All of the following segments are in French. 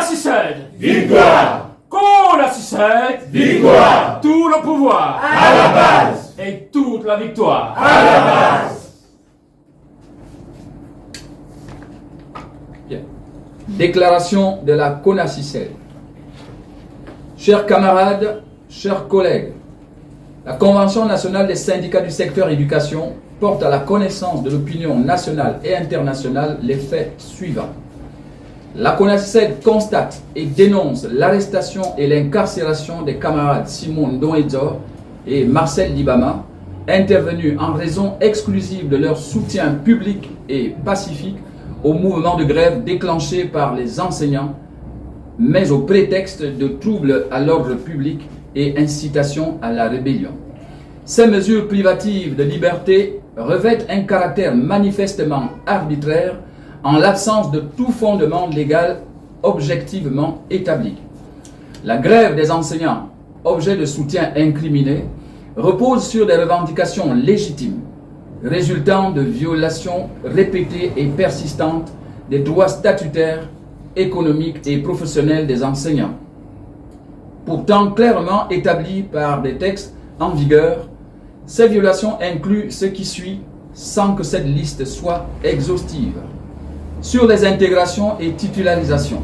CICED, victoire. Qu'on la CICED, Victoire. Tout le pouvoir À la base. et toute la victoire À la base. Bien. Déclaration de la CONACYCED. Chers camarades, chers collègues, la Convention nationale des syndicats du secteur éducation porte à la connaissance de l'opinion nationale et internationale les faits suivants. La CONACYCED constate et dénonce l'arrestation et l'incarcération des camarades Simon Ndonedzor et Marcel Libama, intervenus en raison exclusive de leur soutien public et pacifique au mouvement de grève déclenché par les enseignants, mais au prétexte de troubles à l'ordre public et incitation à la rébellion. Ces mesures privatives de liberté revêtent un caractère manifestement arbitraire en l'absence de tout fondement légal objectivement établi. La grève des enseignants, objet de soutien incriminé, repose sur des revendications légitimes, résultant de violations répétées et persistantes des droits statutaires, économiques et professionnels des enseignants. Pourtant clairement établies par des textes en vigueur, ces violations incluent ce qui suit sans que cette liste soit exhaustive. Sur les intégrations et titularisations,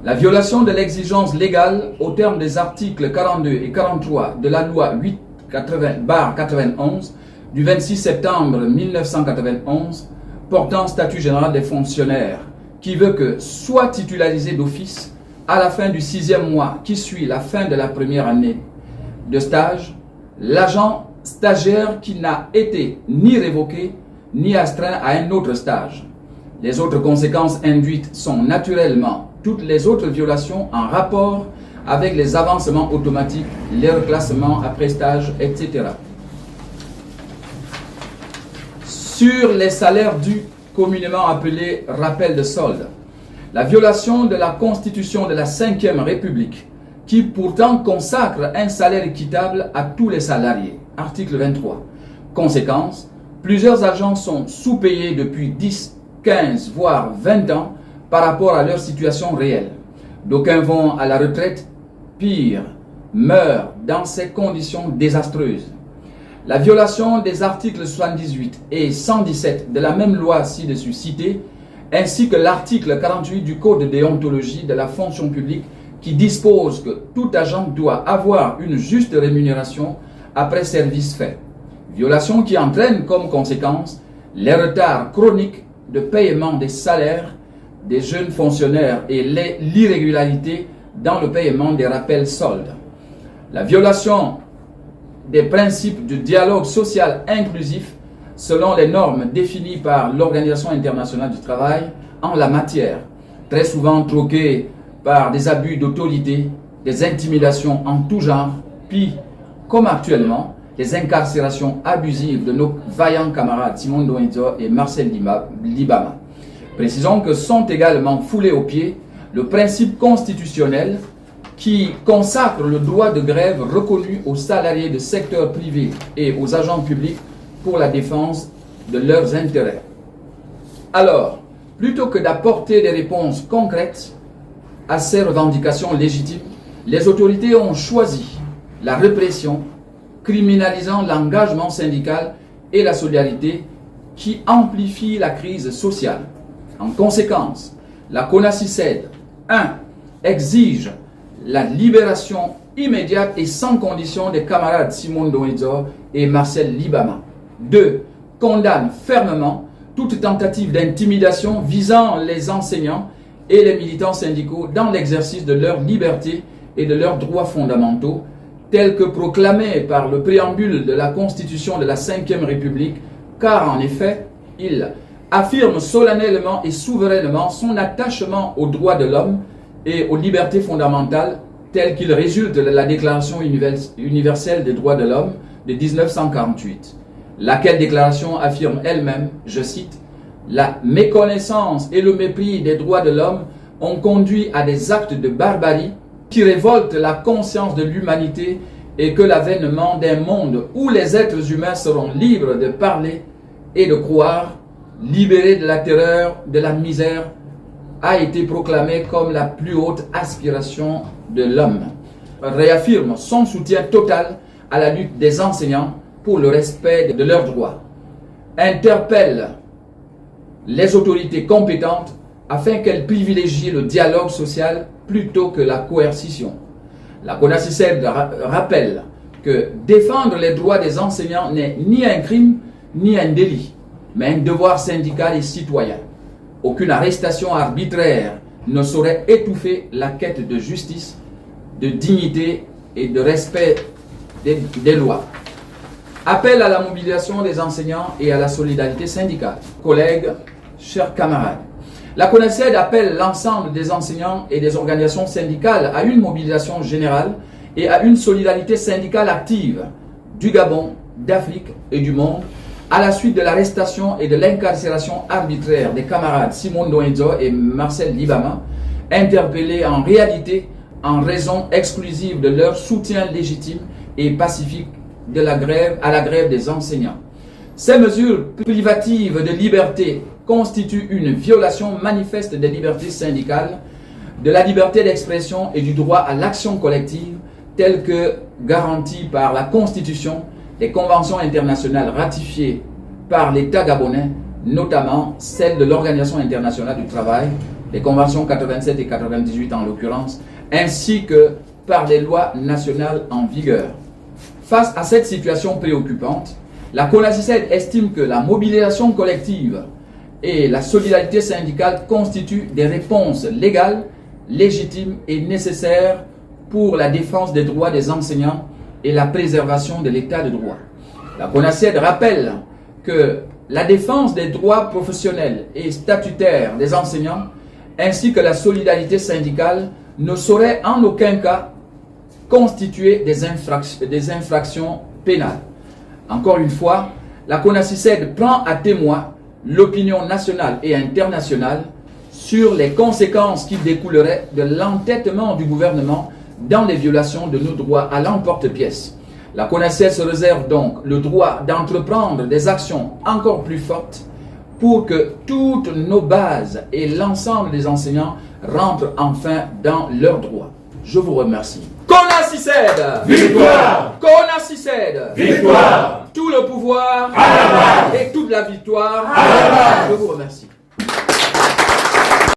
la violation de l'exigence légale au terme des articles 42 et 43 de la loi 8/91 du 26 septembre 1991 portant statut général des fonctionnaires, qui veut que soit titularisé d'office à la fin du 6e mois qui suit la fin de la première année de stage, l'agent stagiaire qui n'a été ni révoqué ni astreint à un autre stage. Les autres conséquences induites sont naturellement toutes les autres violations en rapport avec les avancements automatiques, les reclassements après stage, etc. Sur les salaires dus, communément appelés rappel de solde, la violation de la Constitution de la Ve République, qui pourtant consacre un salaire équitable à tous les salariés. Article 23. Conséquence, plusieurs agents sont sous-payés depuis 10, 15, voire 20 ans par rapport à leur situation réelle. D'aucuns vont à la retraite, pire, meurent dans ces conditions désastreuses. La violation des articles 78 et 117 de la même loi ci-dessus citée, ainsi que l'article 48 du Code de déontologie de la fonction publique qui dispose que tout agent doit avoir une juste rémunération après service fait. Violation qui entraîne comme conséquence les retards chroniques de paiement des salaires des jeunes fonctionnaires et l'irrégularité dans le paiement des rappels soldes. La violation des principes du dialogue social inclusif selon les normes définies par l'Organisation internationale du travail en la matière, très souvent troquées par des abus d'autorité, des intimidations en tout genre, puis, comme actuellement, les incarcérations abusives de nos vaillants camarades Simon Ndonedzor et Marcel Libama. Précisons que sont également foulés aux pieds le principe constitutionnel qui consacre le droit de grève reconnu aux salariés de secteur privé et aux agents publics pour la défense de leurs intérêts. Alors, plutôt que d'apporter des réponses concrètes à ces revendications légitimes, les autorités ont choisi la répression, criminalisant l'engagement syndical et la solidarité qui amplifie la crise sociale. En conséquence, la CONACYCED 1. Exige la libération immédiate et sans condition des camarades Simon Ndonedzor et Marcel Libama. 2. Condamne fermement toute tentative d'intimidation visant les enseignants et les militants syndicaux dans l'exercice de leur liberté et de leurs droits fondamentaux, tels que proclamés par le préambule de la Constitution de la Ve République, car en effet, il affirme solennellement et souverainement son attachement aux droits de l'homme et aux libertés fondamentales telles qu'il résulte de la Déclaration universelle des droits de l'homme de 1948, laquelle déclaration affirme elle-même, je cite, « La méconnaissance et le mépris des droits de l'homme ont conduit à des actes de barbarie qui révoltent la conscience de l'humanité et que l'avènement d'un monde où les êtres humains seront libres de parler et de croire, libérés de la terreur, de la misère, a été proclamée comme la plus haute aspiration de l'homme, réaffirme son soutien total à la lutte des enseignants pour le respect de leurs droits, interpelle les autorités compétentes afin qu'elles privilégient le dialogue social plutôt que la coercition. La CONACYCED rappelle que défendre les droits des enseignants n'est ni un crime ni un délit, mais un devoir syndical et citoyen. Aucune arrestation arbitraire ne saurait étouffer la quête de justice, de dignité et de respect des lois. Appel à la mobilisation des enseignants et à la solidarité syndicale. Collègues, chers camarades, la CONACYCED appelle l'ensemble des enseignants et des organisations syndicales à une mobilisation générale et à une solidarité syndicale active du Gabon, d'Afrique et du monde à la suite de l'arrestation et de l'incarcération arbitraire des camarades Simon Doenzo et Marcel Libama, interpellés en réalité en raison exclusive de leur soutien légitime et pacifique à la grève des enseignants. Ces mesures privatives de liberté constituent une violation manifeste des libertés syndicales, de la liberté d'expression et du droit à l'action collective telle que garantie par la Constitution, les conventions internationales ratifiées par l'État gabonais, notamment celles de l'Organisation internationale du travail, les conventions 87 et 98 en l'occurrence, ainsi que par les lois nationales en vigueur. Face à cette situation préoccupante, la CONACYCED estime que la mobilisation collective et la solidarité syndicale constituent des réponses légales, légitimes et nécessaires pour la défense des droits des enseignants et la préservation de l'état de droit. La CONACYCED rappelle que la défense des droits professionnels et statutaires des enseignants ainsi que la solidarité syndicale ne saurait en aucun cas constituer des infractions pénales. Encore une fois, la CONACYCED prend à témoin l'opinion nationale et internationale sur les conséquences qui découleraient de l'entêtement du gouvernement dans les violations de nos droits à l'emporte-pièce. La CONACYCED se réserve donc le droit d'entreprendre des actions encore plus fortes pour que toutes nos bases et l'ensemble des enseignants rentrent enfin dans leurs droits. Je vous remercie. CONACYCED! Victoire! CONACYCED! Victoire! Tout le pouvoir à la base et toute la victoire. à la base. Je vous remercie.